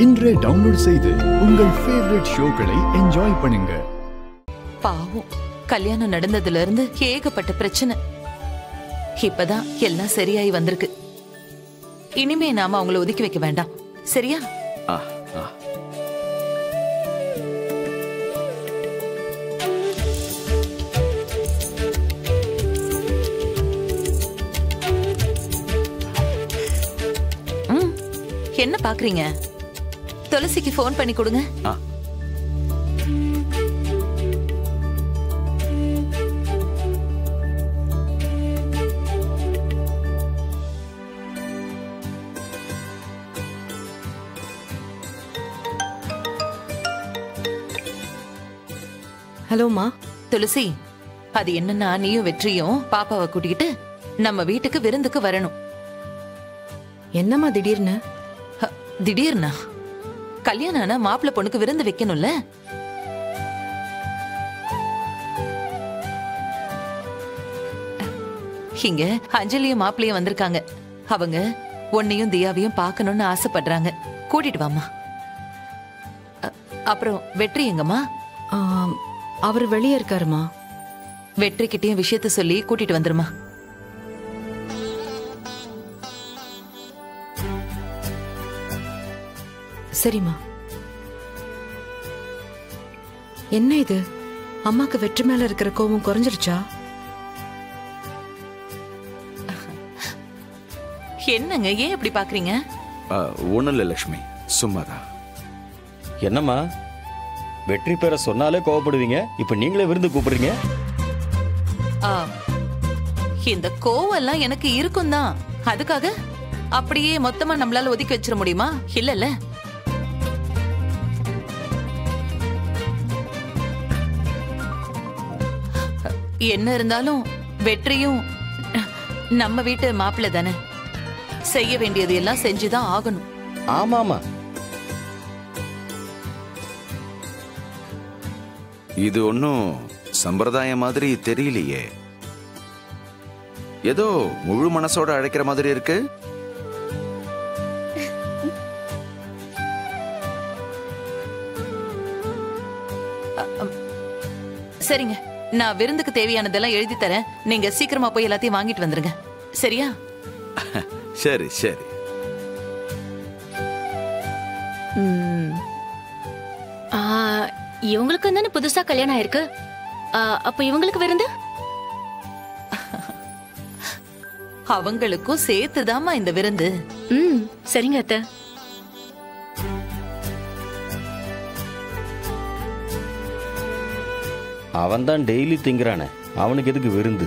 இன்றே டவுன்லோட் செய்து உங்கள் ஃபேவரட் ஷோக்களை என்ஜாய் பண்ணுங்க. பாவம், கல்யாணம் நடந்ததுல இருந்து ஏகப்பட்ட பிரச்சனை. இப்பதான் எல்லாம் சரியாயி வந்திருக்கு. இனிமே நாம அவங்கள ஒதுக்கி வைக்க வேண்டாம், சரியா? என்ன பாக்குறீங்க? துளசிக்கு போன் பண்ணி கொடுங்க. ஹலோமா. துளசி, அது என்னன்னா நீயும் வெற்றியும் பாப்பாவை கூட்டிக்கிட்டு நம்ம வீட்டுக்கு விருந்துக்கு வரணும். என்னம்மா திடீர்னு? திடீர்னா? கல்யாணம் ஆனா மாப்பிள்ளை பொண்ணுக்கு விருந்து வைக்கணும்ல. இங்க அஞ்சலியும் மாப்பிள்ளையும் வந்திருக்காங்க. அவங்க உன்னையும் தியாவையும் பார்க்கணும்னு ஆசைப்படுறாங்க. கூட்டிட்டு வாமா. அப்புறம் வெற்றி எங்கம்மா? அவர் வெளியே இருக்காருமா. வெற்றி கிட்டயும் விஷயத்த சொல்லி கூட்டிட்டு வந்துருமா. சரிம்மா. என்ன இது, அம்மாக்கு வெற்றி மேல இருக்கிற கோபம் குறைஞ்சிருச்சா? என்னங்க, ஏன் இப்படி பாக்குறீங்க? ஒண்ணும் இல்ல லட்சுமி, சும்மாதான். என்னம்மா, வெற்றி பேரை சொன்னாலே கோவப்படுவீங்க, இப்ப நீங்களே விருந்து கூப்பிடுறீங்க? இந்த கோவம் எல்லாம் எனக்கு இருக்கும் தான். அதுக்காக அப்படியே மொத்தமா நம்மளால ஒதுக்கி வச்சிட முடியுமா? இல்லல்ல. என்ன இருந்தாலும் வெற்றியும் நம்ம வீட்டு மாப்பிள்ளை தானே. செய்ய வேண்டியது எல்லாம் செஞ்சுதான் ஆகணும். ஆமாமா. இது ஒன்னும் சம்பிரதாயம் மாதிரி தெரியலையே. ஏதோ முழு மனசோட அழைக்கிற மாதிரி இருக்கு. சரிங்க, நான் விருந்துக்கு தேவையானதெல்லாம் எழுதி தரேன். நீங்க சீக்கிரமா போய் எல்லாத்தையும் வாங்கிட்டு வந்துருங்க, சரியா? சரி சரி. இவங்களுக்கு தானே புதுசா கல்யாணம் ஆயிருக்கு. அப்ப இவங்களுக்கு விருந்து? அவங்களுக்கும் சேர்த்துதாமா இந்த விருந்து. சரிங்க அத்தை. அவன் தான் டெய்லி திங்கிறானே, அவனுக்கு எதுக்கு விருந்து?